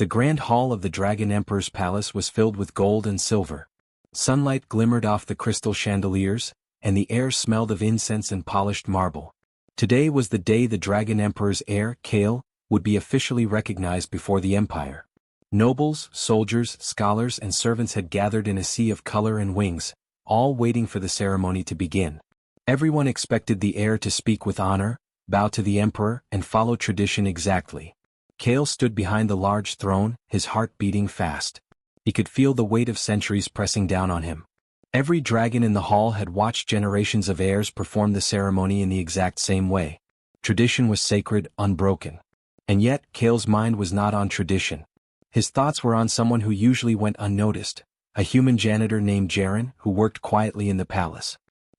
The grand hall of the Dragon Emperor's palace was filled with gold and silver. Sunlight glimmered off the crystal chandeliers, and the air smelled of incense and polished marble. Today was the day the Dragon Emperor's heir, Kael, would be officially recognized before the Empire. Nobles, soldiers, scholars and servants had gathered in a sea of color and wings, all waiting for the ceremony to begin. Everyone expected the heir to speak with honor, bow to the emperor, and follow tradition exactly. Kael stood behind the large throne, his heart beating fast. He could feel the weight of centuries pressing down on him. Every dragon in the hall had watched generations of heirs perform the ceremony in the exact same way. Tradition was sacred, unbroken. And yet, Kael's mind was not on tradition. His thoughts were on someone who usually went unnoticed, a human janitor named Jaren who worked quietly in the palace.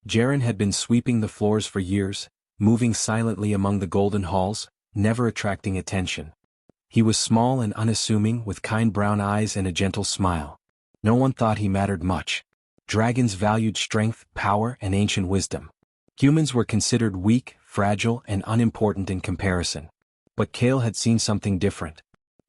Jaren had been sweeping the floors for years, moving silently among the golden halls, never attracting attention. He was small and unassuming, with kind brown eyes and a gentle smile. No one thought he mattered much. Dragons valued strength, power, and ancient wisdom. Humans were considered weak, fragile, and unimportant in comparison. But Kael had seen something different.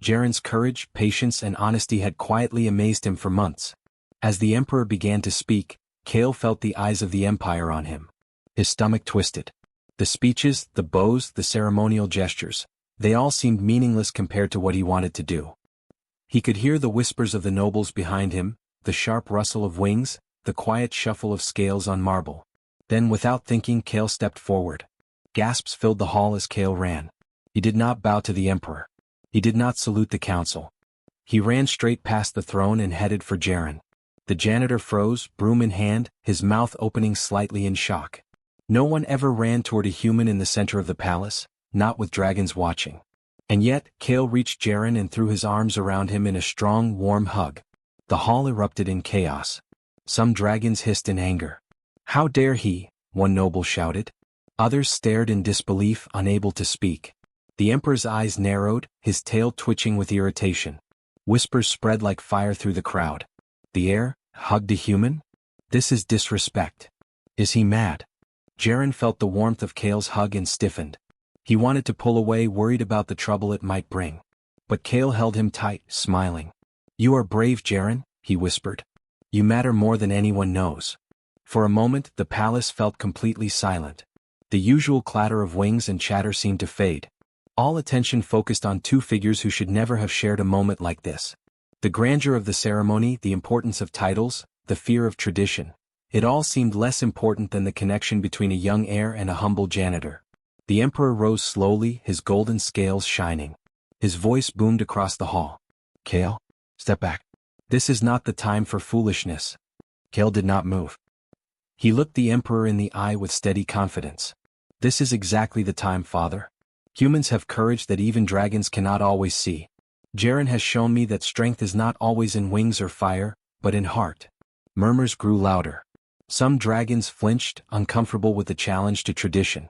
Jaren's courage, patience, and honesty had quietly amazed him for months. As the Emperor began to speak, Kael felt the eyes of the Empire on him. His stomach twisted. The speeches, the bows, the ceremonial gestures, they all seemed meaningless compared to what he wanted to do. He could hear the whispers of the nobles behind him, the sharp rustle of wings, the quiet shuffle of scales on marble. Then without thinking, Kael stepped forward. Gasps filled the hall as Kael ran. He did not bow to the Emperor. He did not salute the council. He ran straight past the throne and headed for Jaren. The janitor froze, broom in hand, his mouth opening slightly in shock. No one ever ran toward a human in the center of the palace, not with dragons watching. And yet, Kael reached Jaren and threw his arms around him in a strong, warm hug. The hall erupted in chaos. Some dragons hissed in anger. "How dare he?" one noble shouted. Others stared in disbelief, unable to speak. The Emperor's eyes narrowed, his tail twitching with irritation. Whispers spread like fire through the crowd. The heir hugged a human? This is disrespect. Is he mad? Jaren felt the warmth of Kael's hug and stiffened. He wanted to pull away, worried about the trouble it might bring. But Kael held him tight, smiling. "You are brave, Jaren," he whispered. "You matter more than anyone knows." For a moment, the palace felt completely silent. The usual clatter of wings and chatter seemed to fade. All attention focused on two figures who should never have shared a moment like this. The grandeur of the ceremony, the importance of titles, the fear of tradition. It all seemed less important than the connection between a young heir and a humble janitor. The Emperor rose slowly, his golden scales shining. His voice boomed across the hall. "Kael, step back. This is not the time for foolishness." Kael did not move. He looked the Emperor in the eye with steady confidence. "This is exactly the time, Father. Humans have courage that even dragons cannot always see. Jaren has shown me that strength is not always in wings or fire, but in heart." Murmurs grew louder. Some dragons flinched, uncomfortable with the challenge to tradition.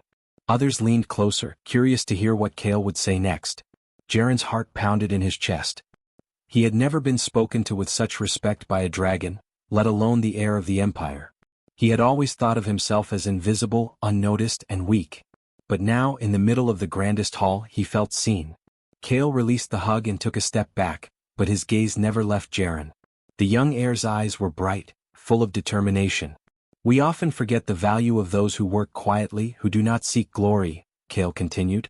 Others leaned closer, curious to hear what Kael would say next. Jaren's heart pounded in his chest. He had never been spoken to with such respect by a dragon, let alone the heir of the Empire. He had always thought of himself as invisible, unnoticed, and weak. But now, in the middle of the grandest hall, he felt seen. Kael released the hug and took a step back, but his gaze never left Jaren. The young heir's eyes were bright, full of determination. "We often forget the value of those who work quietly, who do not seek glory," Kael continued.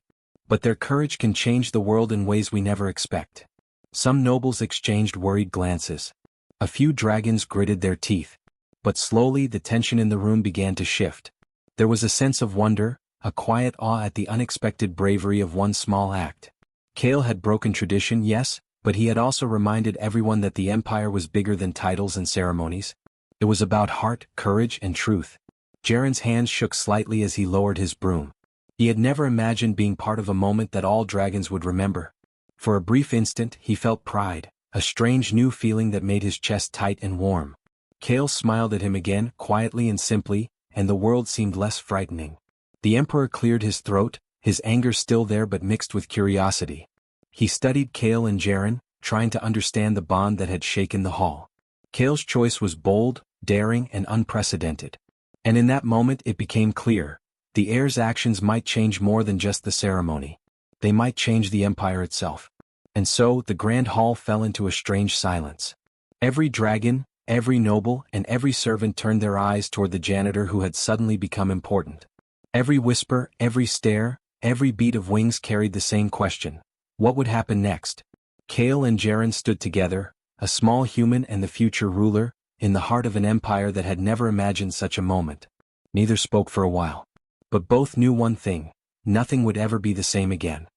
"But their courage can change the world in ways we never expect." Some nobles exchanged worried glances. A few dragons gritted their teeth. But slowly the tension in the room began to shift. There was a sense of wonder, a quiet awe at the unexpected bravery of one small act. Kael had broken tradition, yes, but he had also reminded everyone that the Empire was bigger than titles and ceremonies. It was about heart, courage, and truth. Jaren's hands shook slightly as he lowered his broom. He had never imagined being part of a moment that all dragons would remember. For a brief instant, he felt pride, a strange new feeling that made his chest tight and warm. Kael smiled at him again, quietly and simply, and the world seemed less frightening. The Emperor cleared his throat, his anger still there but mixed with curiosity. He studied Kael and Jaren, trying to understand the bond that had shaken the hall. Kael's choice was bold, daring, and unprecedented. And in that moment it became clear, the heir's actions might change more than just the ceremony. They might change the Empire itself. And so the grand hall fell into a strange silence. Every dragon, every noble, and every servant turned their eyes toward the janitor who had suddenly become important. Every whisper, every stare, every beat of wings carried the same question. What would happen next? Kale and Jaren stood together, a small human and the future ruler, in the heart of an empire that had never imagined such a moment. Neither spoke for a while. But both knew one thing: nothing would ever be the same again.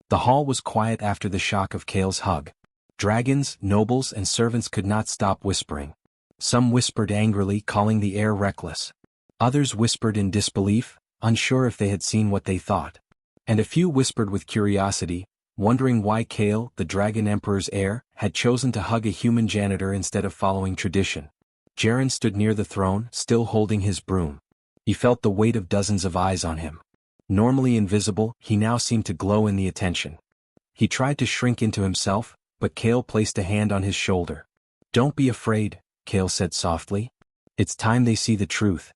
The hall was quiet after the shock of Kale's hug. Dragons, nobles, and servants could not stop whispering. Some whispered angrily, calling the heir reckless. Others whispered in disbelief, unsure if they had seen what they thought. And a few whispered with curiosity, wondering why Kale, the Dragon Emperor's heir, had chosen to hug a human janitor instead of following tradition. Jaren stood near the throne, still holding his broom. He felt the weight of dozens of eyes on him. Normally invisible, he now seemed to glow in the attention. He tried to shrink into himself, but Kale placed a hand on his shoulder. "Don't be afraid," Kale said softly. "It's time they see the truth."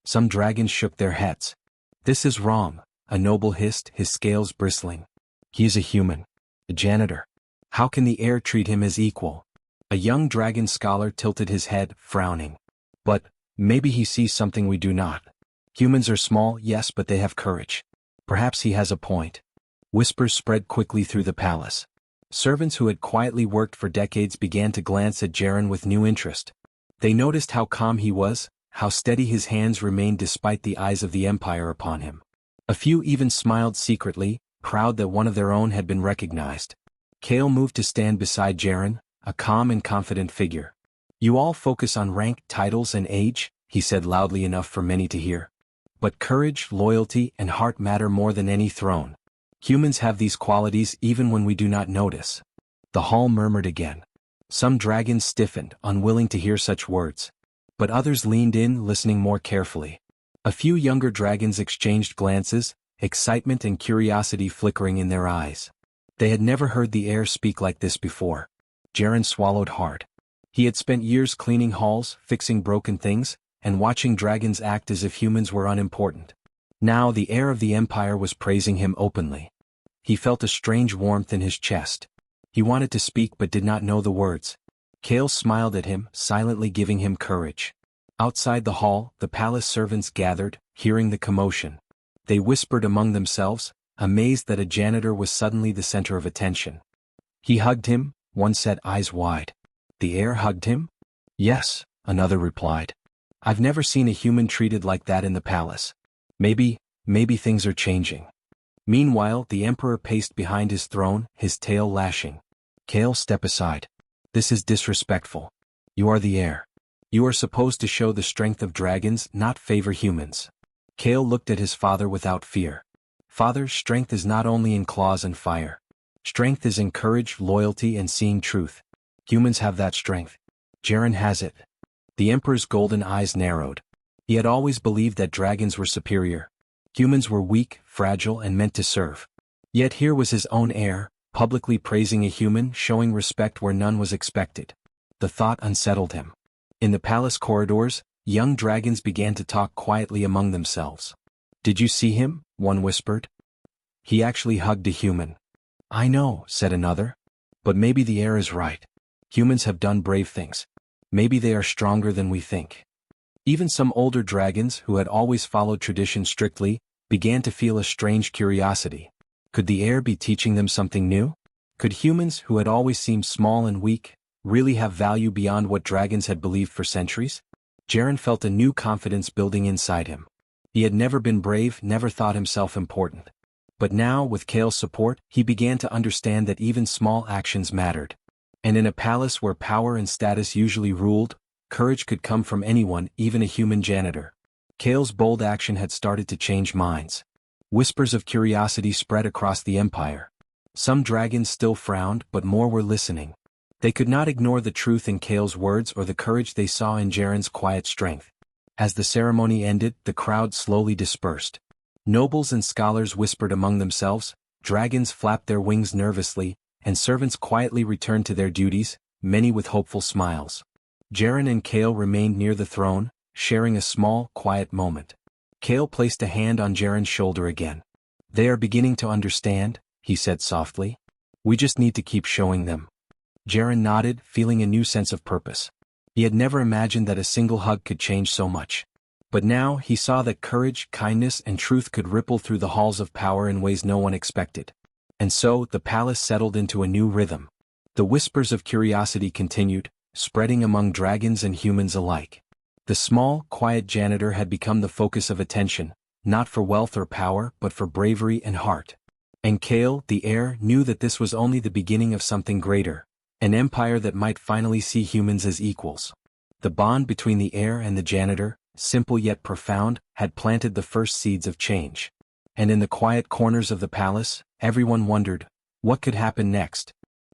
Some dragons shook their heads. "This is wrong," a noble hissed, his scales bristling. "He is a human. A janitor. How can the heir treat him as equal?" A young dragon scholar tilted his head, frowning. "But maybe he sees something we do not. Humans are small, yes, but they have courage. Perhaps he has a point." Whispers spread quickly through the palace. Servants who had quietly worked for decades began to glance at Jaren with new interest. They noticed how calm he was, how steady his hands remained despite the eyes of the Empire upon him. A few even smiled secretly, proud that one of their own had been recognized. Kale moved to stand beside Jaren, a calm and confident figure. "You all focus on rank, titles, and age," he said loudly enough for many to hear. "But courage, loyalty, and heart matter more than any throne. Humans have these qualities even when we do not notice." The hall murmured again. Some dragons stiffened, unwilling to hear such words. But others leaned in, listening more carefully. A few younger dragons exchanged glances, excitement and curiosity flickering in their eyes. They had never heard the heir speak like this before. Jaren swallowed hard. He had spent years cleaning halls, fixing broken things, and watching dragons act as if humans were unimportant. Now the heir of the empire was praising him openly. He felt a strange warmth in his chest. He wanted to speak but did not know the words. Kale smiled at him, silently giving him courage. Outside the hall, the palace servants gathered, hearing the commotion. They whispered among themselves, amazed that a janitor was suddenly the center of attention. "He hugged him," one said, eyes wide. "The heir hugged him?" "Yes," another replied. "I've never seen a human treated like that in the palace. Maybe things are changing." Meanwhile, the emperor paced behind his throne, his tail lashing. "Kale, step aside. This is disrespectful. You are the heir. You are supposed to show the strength of dragons, not favor humans." Kale looked at his father without fear. "Father, strength is not only in claws and fire. Strength is in courage, loyalty, and seeing truth. Humans have that strength. Jaren has it." The emperor's golden eyes narrowed. He had always believed that dragons were superior. Humans were weak, fragile, and meant to serve. Yet here was his own heir, publicly praising a human, showing respect where none was expected. The thought unsettled him. In the palace corridors, young dragons began to talk quietly among themselves. "Did you see him?" one whispered. "He actually hugged a human." "I know," said another. "But maybe the heir is right. Humans have done brave things. Maybe they are stronger than we think." Even some older dragons, who had always followed tradition strictly, began to feel a strange curiosity. Could the heir be teaching them something new? Could humans, who had always seemed small and weak, really have value beyond what dragons had believed for centuries? Jaren felt a new confidence building inside him. He had never been brave, never thought himself important. But now, with Kale's support, he began to understand that even small actions mattered. And in a palace where power and status usually ruled, courage could come from anyone, even a human janitor. Kale's bold action had started to change minds. Whispers of curiosity spread across the empire. Some dragons still frowned, but more were listening. They could not ignore the truth in Kale's words or the courage they saw in Jaren's quiet strength. As the ceremony ended, the crowd slowly dispersed. Nobles and scholars whispered among themselves, dragons flapped their wings nervously, and servants quietly returned to their duties, many with hopeful smiles. Jaren and Kale remained near the throne, sharing a small, quiet moment. Kale placed a hand on Jaren's shoulder again. "They are beginning to understand," he said softly. We just need to keep showing them. Jaren nodded, feeling a new sense of purpose. He had never imagined that a single hug could change so much. But now he saw that courage, kindness, and truth could ripple through the halls of power in ways no one expected. And so, the palace settled into a new rhythm. The whispers of curiosity continued, spreading among dragons and humans alike. The small, quiet janitor had become the focus of attention, not for wealth or power but for bravery and heart. And Kale, the heir, knew that this was only the beginning of something greater, an empire that might finally see humans as equals. The bond between the heir and the janitor, simple yet profound, had planted the first seeds of change. And in the quiet corners of the palace, everyone wondered, what could happen next?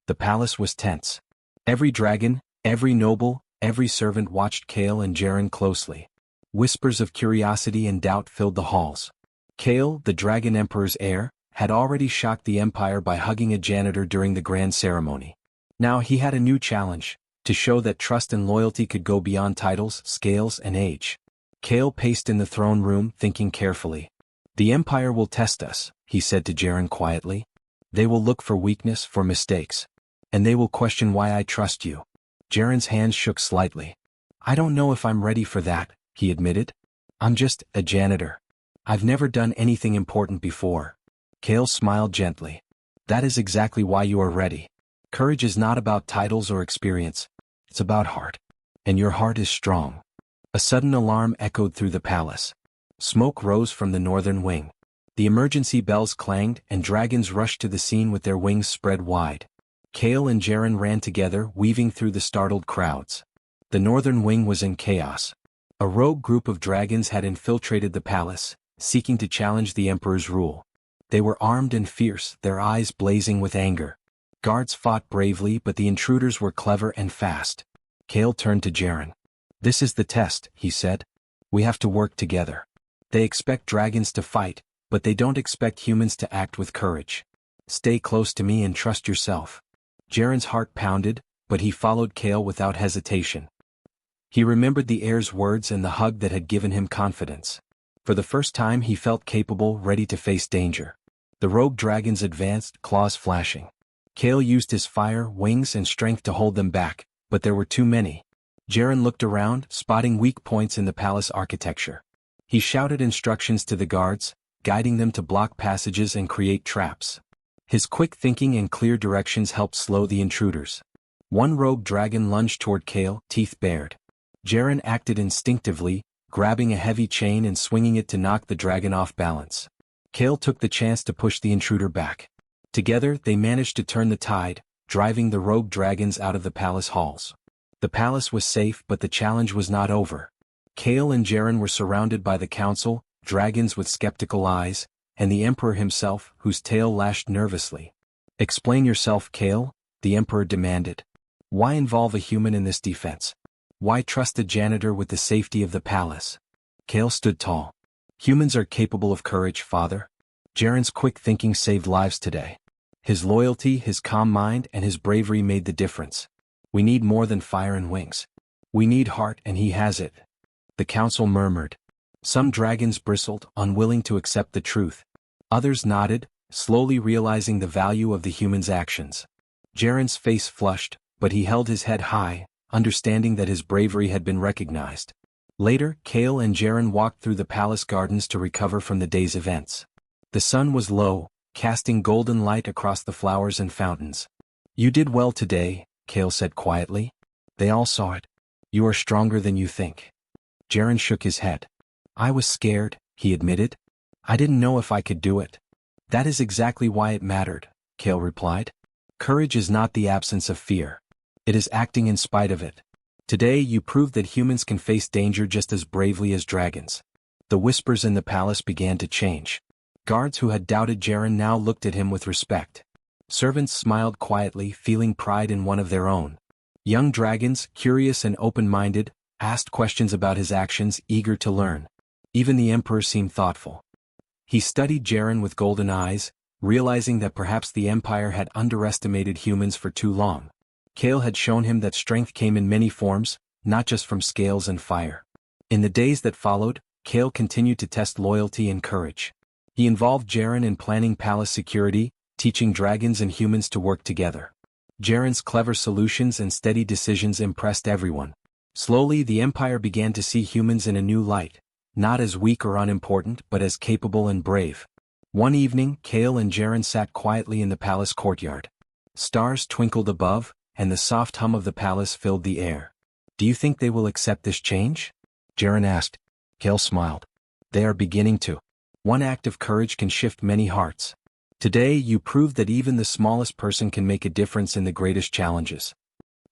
The palace was tense. Every dragon, every noble, every servant watched Kale and Jaren closely. Whispers of curiosity and doubt filled the halls. Kale, the Dragon Emperor's heir, had already shocked the empire by hugging a janitor during the grand ceremony. Now he had a new challenge, to show that trust and loyalty could go beyond titles, scales, and age. Kale paced in the throne room, thinking carefully. The empire will test us, he said to Jaren quietly. They will look for weakness, for mistakes. And they will question why I trust you. Jaren's hands shook slightly. I don't know if I'm ready for that, he admitted. I'm just a janitor. I've never done anything important before. Kale smiled gently. That is exactly why you are ready. Courage is not about titles or experience. It's about heart. And your heart is strong. A sudden alarm echoed through the palace. Smoke rose from the northern wing. The emergency bells clanged and dragons rushed to the scene with their wings spread wide. Kale and Jaren ran together, weaving through the startled crowds. The northern wing was in chaos. A rogue group of dragons had infiltrated the palace, seeking to challenge the emperor's rule. They were armed and fierce, their eyes blazing with anger. Guards fought bravely, but the intruders were clever and fast. Kale turned to Jaren. This is the test, he said. We have to work together. They expect dragons to fight, but they don't expect humans to act with courage. Stay close to me and trust yourself. Jaren's heart pounded, but he followed Kale without hesitation. He remembered the heir's words and the hug that had given him confidence. For the first time he felt capable, ready to face danger. The rogue dragons advanced, claws flashing. Kale used his fire, wings, and strength to hold them back, but there were too many. Jaren looked around, spotting weak points in the palace architecture. He shouted instructions to the guards, guiding them to block passages and create traps. His quick thinking and clear directions helped slow the intruders. One rogue dragon lunged toward Kale, teeth bared. Jaren acted instinctively, grabbing a heavy chain and swinging it to knock the dragon off balance. Kale took the chance to push the intruder back. Together, they managed to turn the tide, driving the rogue dragons out of the palace halls. The palace was safe, but the challenge was not over. Kale and Jaren were surrounded by the council, dragons with skeptical eyes, and the emperor himself, whose tail lashed nervously. Explain yourself, Kale, the emperor demanded. Why involve a human in this defense? Why trust a janitor with the safety of the palace? Kale stood tall. Humans are capable of courage, father. Jaren's quick thinking saved lives today. His loyalty, his calm mind, and his bravery made the difference. We need more than fire and wings. We need heart, and he has it. The council murmured. Some dragons bristled, unwilling to accept the truth. Others nodded, slowly realizing the value of the human's actions. Jaren's face flushed, but he held his head high, understanding that his bravery had been recognized. Later, Kale and Jaren walked through the palace gardens to recover from the day's events. The sun was low, casting golden light across the flowers and fountains. You did well today, Kale said quietly. They all saw it. You are stronger than you think. Jaren shook his head. I was scared, he admitted. I didn't know if I could do it. That is exactly why it mattered, Kale replied. Courage is not the absence of fear. It is acting in spite of it. Today you proved that humans can face danger just as bravely as dragons. The whispers in the palace began to change. Guards who had doubted Jaren now looked at him with respect. Servants smiled quietly, feeling pride in one of their own. Young dragons, curious and open-minded, asked questions about his actions, eager to learn. Even the emperor seemed thoughtful. He studied Jaren with golden eyes, realizing that perhaps the empire had underestimated humans for too long. Kale had shown him that strength came in many forms, not just from scales and fire. In the days that followed, Kale continued to test loyalty and courage. He involved Jaren in planning palace security, teaching dragons and humans to work together. Jaren's clever solutions and steady decisions impressed everyone. Slowly the Empire began to see humans in a new light, not as weak or unimportant but as capable and brave. One evening, Kale and Jaren sat quietly in the palace courtyard. Stars twinkled above, and the soft hum of the palace filled the air. "Do you think they will accept this change?" Jaren asked. Kale smiled. "They are beginning to. One act of courage can shift many hearts. Today you proved that even the smallest person can make a difference in the greatest challenges."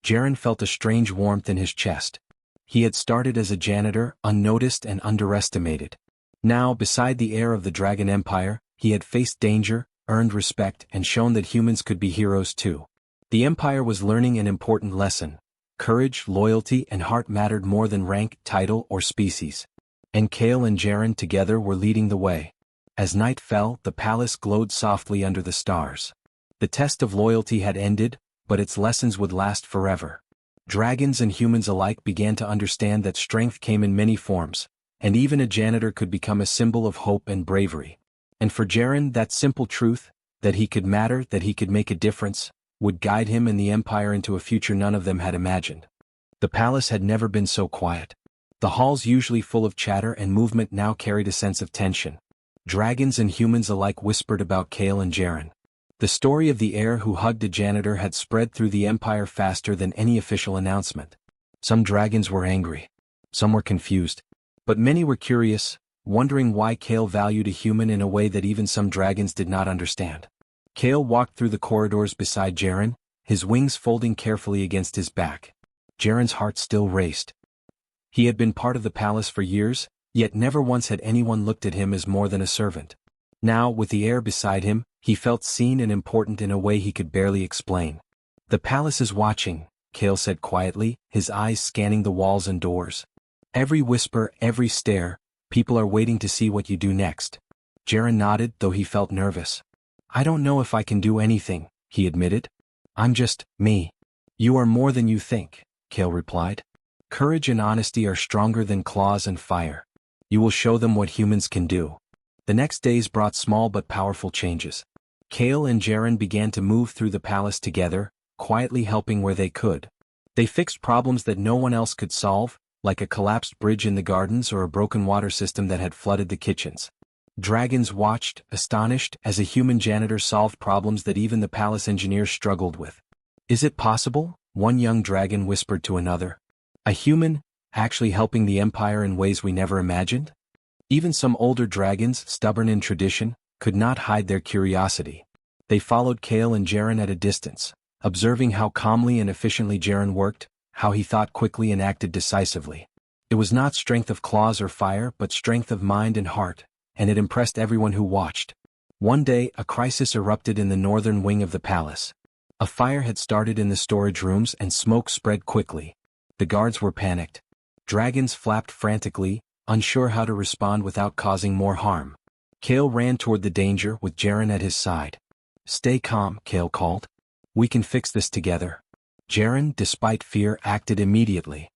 Jaren felt a strange warmth in his chest. He had started as a janitor, unnoticed and underestimated. Now, beside the heir of the Dragon Empire, he had faced danger, earned respect and shown that humans could be heroes too. The Empire was learning an important lesson. Courage, loyalty and heart mattered more than rank, title or species. And Kale and Jaren together were leading the way. As night fell, the palace glowed softly under the stars. The test of loyalty had ended, but its lessons would last forever. Dragons and humans alike began to understand that strength came in many forms, and even a janitor could become a symbol of hope and bravery. And for Jaren, that simple truth, that he could matter, that he could make a difference, would guide him and the Empire into a future none of them had imagined. The palace had never been so quiet. The halls usually full of chatter and movement now carried a sense of tension. Dragons and humans alike whispered about Kale and Jaren. The story of the heir who hugged a janitor had spread through the Empire faster than any official announcement. Some dragons were angry. Some were confused. But many were curious, wondering why Kale valued a human in a way that even some dragons did not understand. Kale walked through the corridors beside Jaren, his wings folding carefully against his back. Jaren's heart still raced. He had been part of the palace for years, yet never once had anyone looked at him as more than a servant. Now, with the heir beside him, he felt seen and important in a way he could barely explain. "The palace is watching," Kale said quietly, his eyes scanning the walls and doors. "Every whisper, every stare, people are waiting to see what you do next." Jaren nodded, though he felt nervous. "I don't know if I can do anything," he admitted. "I'm just me." "You are more than you think," Kale replied. "Courage and honesty are stronger than claws and fire. You will show them what humans can do." The next days brought small but powerful changes. Kale and Jaren began to move through the palace together, quietly helping where they could. They fixed problems that no one else could solve, like a collapsed bridge in the gardens or a broken water system that had flooded the kitchens. Dragons watched, astonished, as a human janitor solved problems that even the palace engineers struggled with. "Is it possible?" one young dragon whispered to another. "A human, actually helping the Empire in ways we never imagined?" Even some older dragons, stubborn in tradition, could not hide their curiosity. They followed Kale and Jaren at a distance, observing how calmly and efficiently Jaren worked, how he thought quickly and acted decisively. It was not strength of claws or fire but strength of mind and heart, and it impressed everyone who watched. One day, a crisis erupted in the northern wing of the palace. A fire had started in the storage rooms and smoke spread quickly. The guards were panicked. Dragons flapped frantically, unsure how to respond without causing more harm. Kale ran toward the danger with Jaren at his side. "Stay calm," Kale called. "We can fix this together." Jaren, despite fear, acted immediately.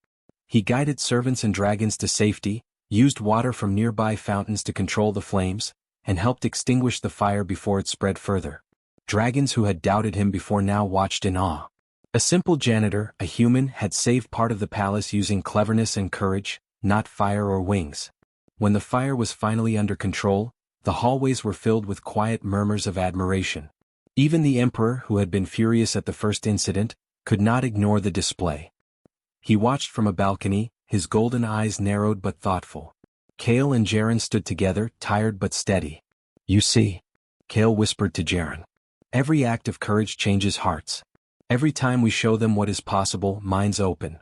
He guided servants and dragons to safety, used water from nearby fountains to control the flames, and helped extinguish the fire before it spread further. Dragons who had doubted him before now watched in awe. A simple janitor, a human, had saved part of the palace using cleverness and courage, not fire or wings. When the fire was finally under control, the hallways were filled with quiet murmurs of admiration. Even the Emperor, who had been furious at the first incident, could not ignore the display. He watched from a balcony, his golden eyes narrowed but thoughtful. Kale and Jaren stood together, tired but steady. "You see," Kale whispered to Jaren. "Every act of courage changes hearts. Every time we show them what is possible, minds open."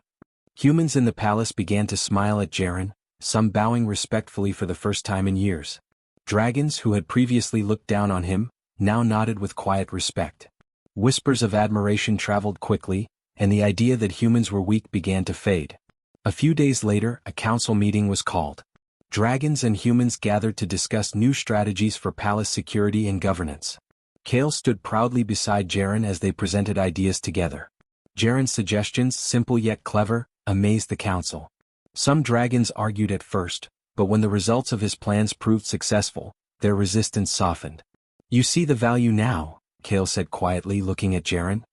Humans in the palace began to smile at Jaren, some bowing respectfully for the first time in years. Dragons who had previously looked down on him, now nodded with quiet respect. Whispers of admiration traveled quickly, and the idea that humans were weak began to fade. A few days later, a council meeting was called. Dragons and humans gathered to discuss new strategies for palace security and governance. Kale stood proudly beside Jaren as they presented ideas together. Jaren's suggestions, simple yet clever, amazed the council. Some dragons argued at first, but when the results of his plans proved successful, their resistance softened. "You see the value now," Kale said quietly, looking at Jaren.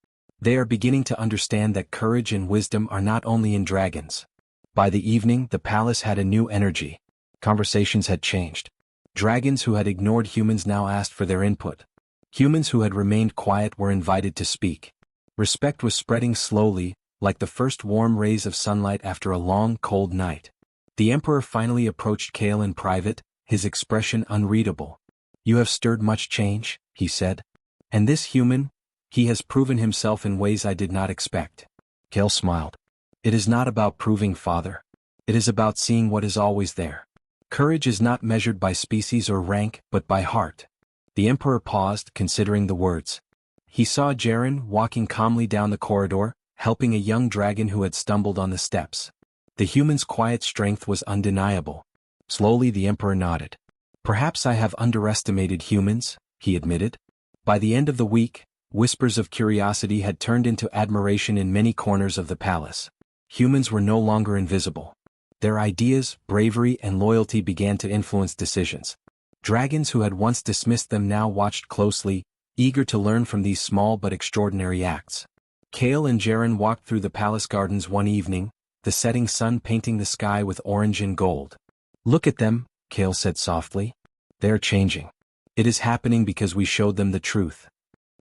They are beginning to understand that courage and wisdom are not only in dragons. By the evening, the palace had a new energy. Conversations had changed. Dragons who had ignored humans now asked for their input. Humans who had remained quiet were invited to speak. Respect was spreading slowly, like the first warm rays of sunlight after a long, cold night. The Emperor finally approached Kale in private, his expression unreadable. "You have stirred much change," he said. "And this human, he has proven himself in ways I did not expect." Kale smiled. "It is not about proving, father. It is about seeing what is always there. Courage is not measured by species or rank, but by heart." The Emperor paused, considering the words. He saw Jaren walking calmly down the corridor, helping a young dragon who had stumbled on the steps. The human's quiet strength was undeniable. Slowly the Emperor nodded. "Perhaps I have underestimated humans," he admitted. By the end of the week, whispers of curiosity had turned into admiration in many corners of the palace. Humans were no longer invisible. Their ideas, bravery, and loyalty began to influence decisions. Dragons who had once dismissed them now watched closely, eager to learn from these small but extraordinary acts. Kale and Jaren walked through the palace gardens one evening, the setting sun painting the sky with orange and gold. "Look at them," Kale said softly. "They are changing. It is happening because we showed them the truth."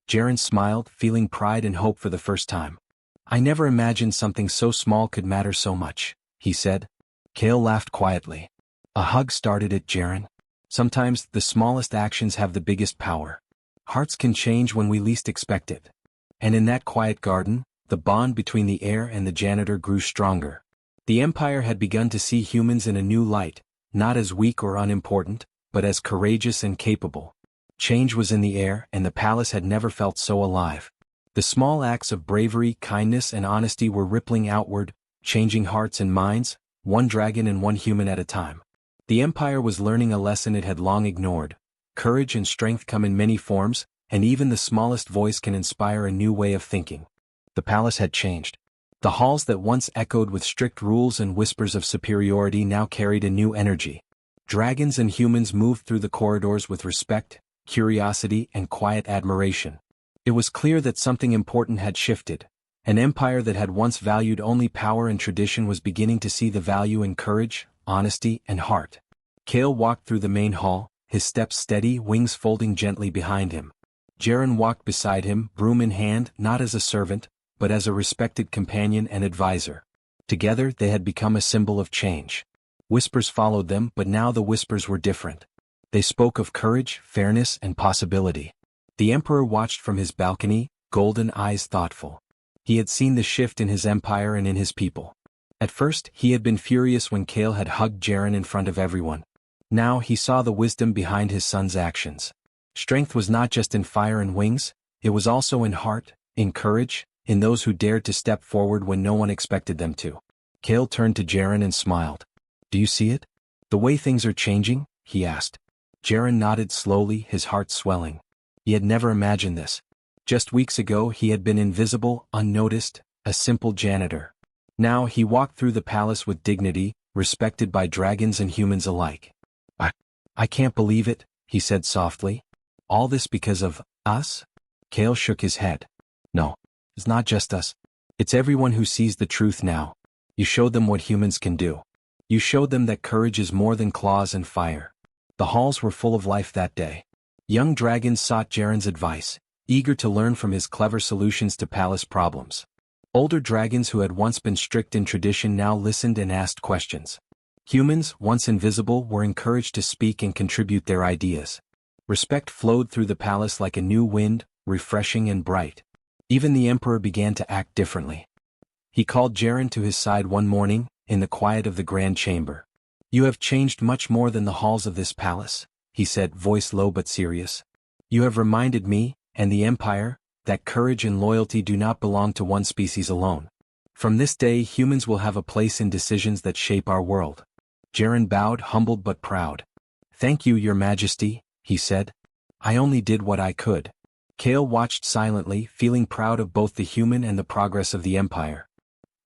Jaren smiled, feeling pride and hope for the first time. "I never imagined something so small could matter so much," he said. Kale laughed quietly. A hug started it, Jaren. "Sometimes the smallest actions have the biggest power. Hearts can change when we least expect it." And in that quiet garden, the bond between the Heir and the Janitor grew stronger. The Empire had begun to see humans in a new light, not as weak or unimportant, but as courageous and capable. Change was in the air, and the palace had never felt so alive. The small acts of bravery, kindness, and honesty were rippling outward, changing hearts and minds, one dragon and one human at a time. The Empire was learning a lesson it had long ignored. Courage and strength come in many forms, and even the smallest voice can inspire a new way of thinking. The palace had changed. The halls that once echoed with strict rules and whispers of superiority now carried a new energy. Dragons and humans moved through the corridors with respect, curiosity, and quiet admiration. It was clear that something important had shifted. An empire that had once valued only power and tradition was beginning to see the value in courage, honesty, and heart. Kale walked through the main hall, his steps steady, wings folding gently behind him. Jaren walked beside him, broom in hand, not as a servant, but as a respected companion and advisor. Together they had become a symbol of change. Whispers followed them, but now the whispers were different. They spoke of courage, fairness, and possibility. The Emperor watched from his balcony, golden eyes thoughtful. He had seen the shift in his empire and in his people. At first, he had been furious when Kale had hugged Jaren in front of everyone. Now he saw the wisdom behind his son's actions. Strength was not just in fire and wings, it was also in heart, in courage, in those who dared to step forward when no one expected them to. Kale turned to Jaren and smiled. "Do you see it? The way things are changing?" he asked. Jaren nodded slowly, his heart swelling. He had never imagined this. Just weeks ago he had been invisible, unnoticed, a simple janitor. Now he walked through the palace with dignity, respected by dragons and humans alike. I can't believe it," he said softly. "All this because of us?" Kale shook his head. "No, it's not just us. It's everyone who sees the truth now. You showed them what humans can do. You showed them that courage is more than claws and fire." The halls were full of life that day. Young dragons sought Jaren's advice, eager to learn from his clever solutions to palace problems. Older dragons who had once been strict in tradition now listened and asked questions. Humans, once invisible, were encouraged to speak and contribute their ideas. Respect flowed through the palace like a new wind, refreshing and bright. Even the Emperor began to act differently. He called Jaren to his side one morning, in the quiet of the grand chamber. "You have changed much more than the halls of this palace," he said, voice low but serious. "You have reminded me, and the Empire, that courage and loyalty do not belong to one species alone. From this day humans will have a place in decisions that shape our world." Jaren bowed, humbled but proud. "Thank you, Your Majesty," he said. "I only did what I could." Kale watched silently, feeling proud of both the human and the progress of the Empire.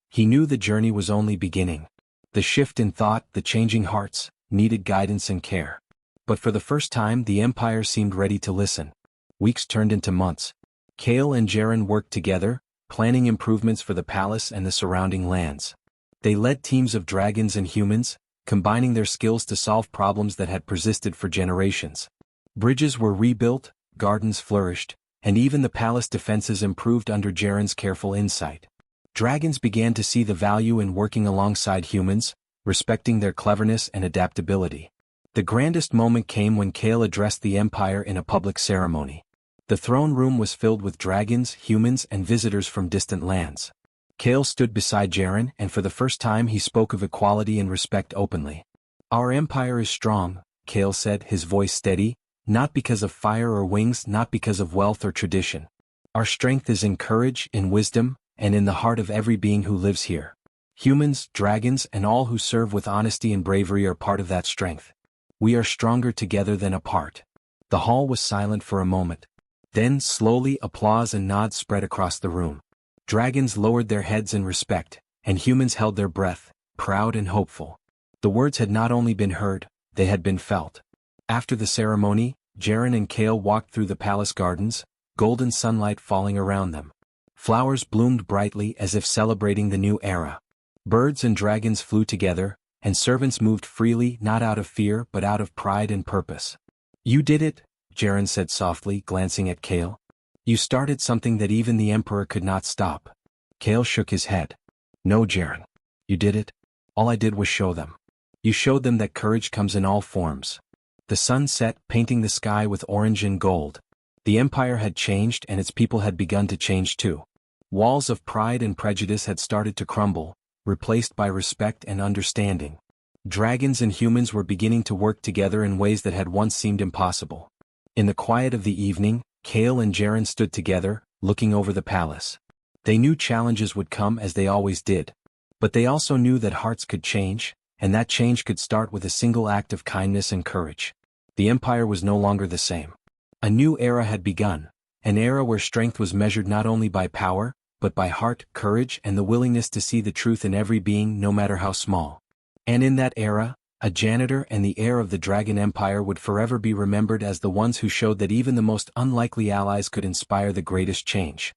He knew the journey was only beginning. The shift in thought, the changing hearts, needed guidance and care. But for the first time the Empire seemed ready to listen. Weeks turned into months. Kale and Jaren worked together, planning improvements for the palace and the surrounding lands. They led teams of dragons and humans, combining their skills to solve problems that had persisted for generations. Bridges were rebuilt, gardens flourished, and even the palace defenses improved under Jaren's careful insight. Dragons began to see the value in working alongside humans, respecting their cleverness and adaptability. The grandest moment came when Kale addressed the Empire in a public ceremony. The throne room was filled with dragons, humans, and visitors from distant lands. Kale stood beside Jaren, and for the first time he spoke of equality and respect openly. "Our empire is strong," Kale said, his voice steady, "not because of fire or wings, not because of wealth or tradition. Our strength is in courage, in wisdom, and in the heart of every being who lives here. Humans, dragons, and all who serve with honesty and bravery are part of that strength. We are stronger together than apart." The hall was silent for a moment. Then, slowly, applause and nods spread across the room. Dragons lowered their heads in respect, and humans held their breath, proud and hopeful. The words had not only been heard, they had been felt. After the ceremony, Jaren and Kale walked through the palace gardens, golden sunlight falling around them. Flowers bloomed brightly as if celebrating the new era. Birds and dragons flew together, and servants moved freely, not out of fear but out of pride and purpose. "You did it," Jaren said softly, glancing at Kale. "You started something that even the Emperor could not stop." Kale shook his head. "No, Jaren. You did it. All I did was show them. You showed them that courage comes in all forms." The sun set, painting the sky with orange and gold. The Empire had changed and its people had begun to change too. Walls of pride and prejudice had started to crumble, replaced by respect and understanding. Dragons and humans were beginning to work together in ways that had once seemed impossible. In the quiet of the evening, Kale and Jaren stood together, looking over the palace. They knew challenges would come as they always did. But they also knew that hearts could change, and that change could start with a single act of kindness and courage. The Empire was no longer the same. A new era had begun, an era where strength was measured not only by power, but by heart, courage, and the willingness to see the truth in every being, no matter how small. And in that era, a janitor and the heir of the Dragon Empire would forever be remembered as the ones who showed that even the most unlikely allies could inspire the greatest change.